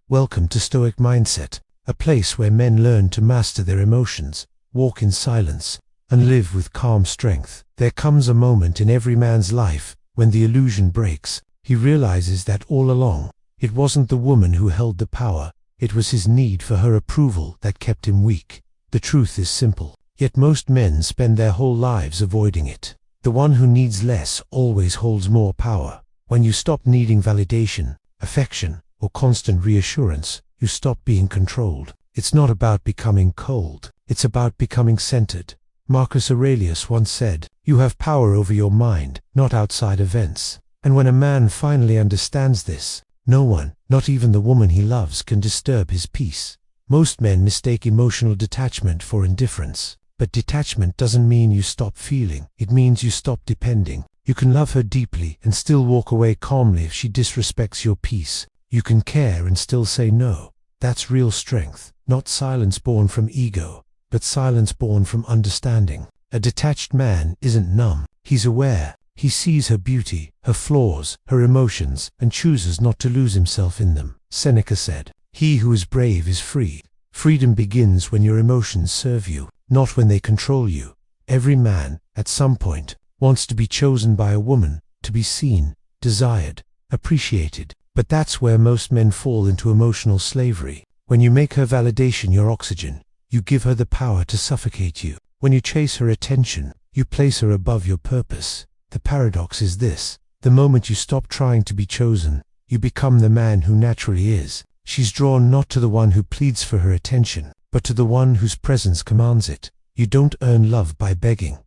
Welcome to Stoic Mindset, a place where men learn to master their emotions, walk in silence, and live with calm strength. There comes a moment in every man's life when the illusion breaks. He realizes that all along, it wasn't the woman who held the power, it was his need for her approval that kept him weak. The truth is simple, yet most men spend their whole lives avoiding it. The one who needs less always holds more power. When you stop needing validation, affection, or constant reassurance, you stop being controlled. It's not about becoming cold, it's about becoming centered. Marcus Aurelius once said, "You have power over your mind, not outside events." And when a man finally understands this, no one, not even the woman he loves, can disturb his peace. Most men mistake emotional detachment for indifference. But detachment doesn't mean you stop feeling, it means you stop depending. You can love her deeply and still walk away calmly if she disrespects your peace. You can care and still say no. That's real strength, not silence born from ego, but silence born from understanding. A detached man isn't numb, he's aware. He sees her beauty, her flaws, her emotions, and chooses not to lose himself in them. Seneca said, "He who is brave is free." Freedom begins when your emotions serve you, not when they control you. Every man, at some point, wants to be chosen by a woman, to be seen, desired, appreciated. But that's where most men fall into emotional slavery. When you make her validation your oxygen, you give her the power to suffocate you. When you chase her attention, you place her above your purpose. The paradox is this: the moment you stop trying to be chosen, you become the man who naturally is. She's drawn not to the one who pleads for her attention, but to the one whose presence commands it. You don't earn love by begging.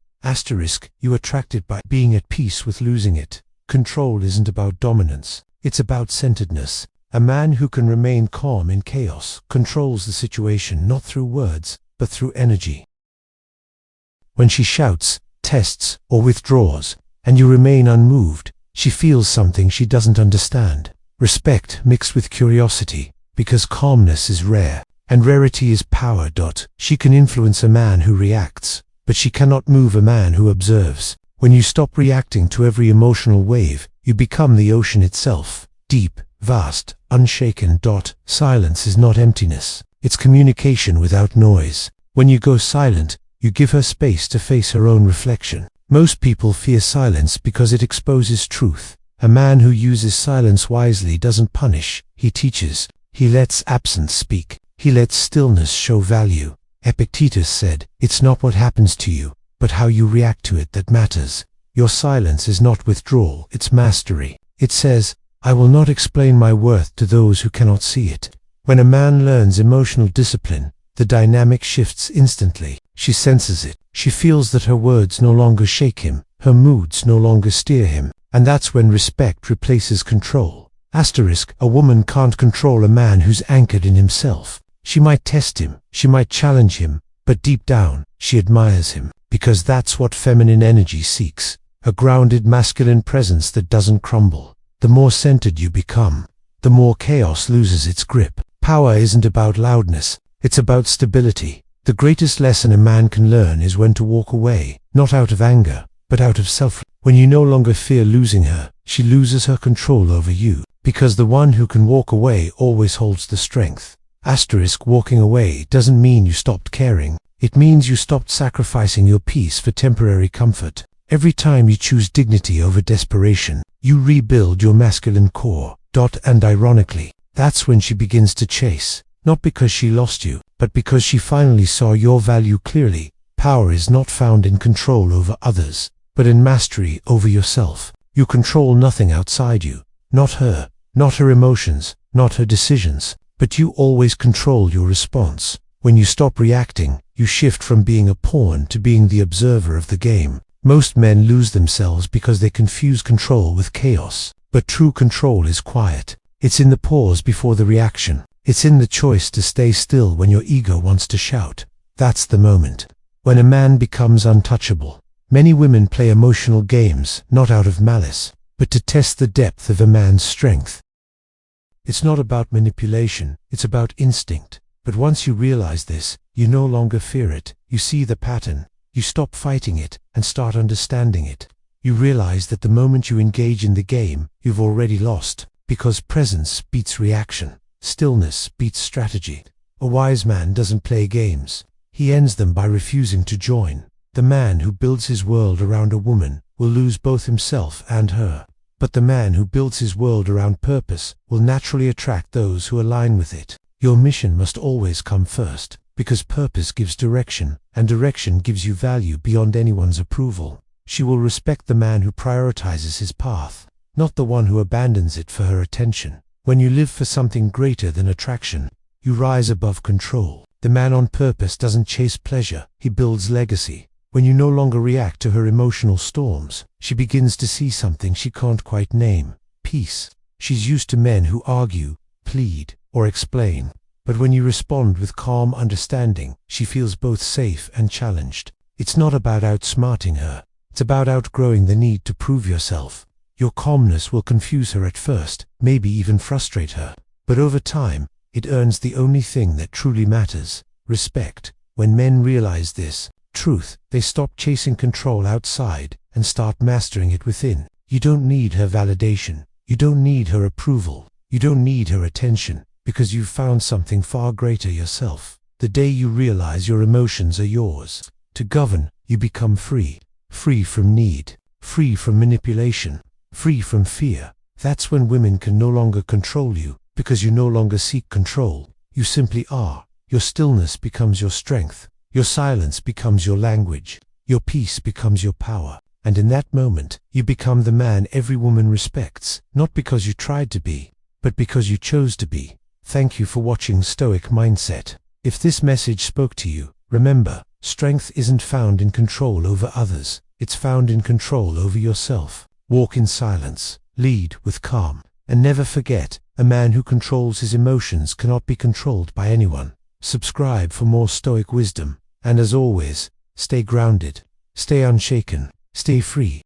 You attract it by being at peace with losing it. Control isn't about dominance, it's about centeredness. A man who can remain calm in chaos controls the situation not through words, but through energy. When she shouts, tests, or withdraws, and you remain unmoved, she feels something she doesn't understand. Respect mixed with curiosity, because calmness is rare, and rarity is power. She can influence a man who reacts, but she cannot move a man who observes. When you stop reacting to every emotional wave, you become the ocean itself, deep, vast, unshaken. Silence is not emptiness, it's communication without noise. When you go silent, you give her space to face her own reflection. Most people fear silence because it exposes truth. A man who uses silence wisely doesn't punish, he teaches. He lets absence speak. He lets stillness show value. Epictetus said, "It's not what happens to you, but how you react to it that matters." Your silence is not withdrawal, it's mastery. It says, "I will not explain my worth to those who cannot see it." When a man learns emotional discipline, the dynamic shifts instantly. She senses it. She feels that her words no longer shake him, her moods no longer steer him. And that's when respect replaces control. A woman can't control a man who's anchored in himself. She might test him, she might challenge him, but deep down, she admires him, because that's what feminine energy seeks. A grounded masculine presence that doesn't crumble. The more centered you become, the more chaos loses its grip. Power isn't about loudness, it's about stability. The greatest lesson a man can learn is when to walk away, not out of anger, but out of self. When you no longer fear losing her, she loses her control over you, because the one who can walk away always holds the strength. Walking away doesn't mean you stopped caring, it means you stopped sacrificing your peace for temporary comfort. Every time you choose dignity over desperation, you rebuild your masculine core. And ironically, that's when she begins to chase, not because she lost you, but because she finally saw your value clearly. Power is not found in control over others, but in mastery over yourself. You control nothing outside you, not her emotions, not her decisions, but you always control your response. When you stop reacting, you shift from being a pawn to being the observer of the game. Most men lose themselves because they confuse control with chaos. But true control is quiet. It's in the pause before the reaction. It's in the choice to stay still when your ego wants to shout. That's the moment when a man becomes untouchable. Many women play emotional games, not out of malice, but to test the depth of a man's strength. It's not about manipulation, it's about instinct. But once you realize this, you no longer fear it. You see the pattern, you stop fighting it, and start understanding it. You realize that the moment you engage in the game, you've already lost, because presence beats reaction. Stillness beats strategy. A wise man doesn't play games. He ends them by refusing to join. The man who builds his world around a woman will lose both himself and her. But the man who builds his world around purpose will naturally attract those who align with it. Your mission must always come first, because purpose gives direction, and direction gives you value beyond anyone's approval. She will respect the man who prioritizes his path, not the one who abandons it for her attention. When you live for something greater than attraction, you rise above control. The man on purpose doesn't chase pleasure, he builds legacy. When you no longer react to her emotional storms, she begins to see something she can't quite name: peace. She's used to men who argue, plead, or explain. But when you respond with calm understanding, she feels both safe and challenged. It's not about outsmarting her. It's about outgrowing the need to prove yourself. Your calmness will confuse her at first, maybe even frustrate her. But over time, it earns the only thing that truly matters: respect. When men realize this truth, they stop chasing control outside and start mastering it within. You don't need her validation. You don't need her approval. You don't need her attention, because you've found something far greater yourself. The day you realize your emotions are yours to govern, you become free. Free from need. Free from manipulation. Free from fear. That's when women can no longer control you, because you no longer seek control. You simply are. Your stillness becomes your strength. Your silence becomes your language. Your peace becomes your power. And in that moment, you become the man every woman respects, not because you tried to be, but because you chose to be. Thank you for watching Stoic Mindset. If this message spoke to you, remember, strength isn't found in control over others. It's found in control over yourself. Walk in silence. Lead with calm. And never forget, a man who controls his emotions cannot be controlled by anyone. Subscribe for more Stoic wisdom. And as always, stay grounded, stay unshaken, stay free.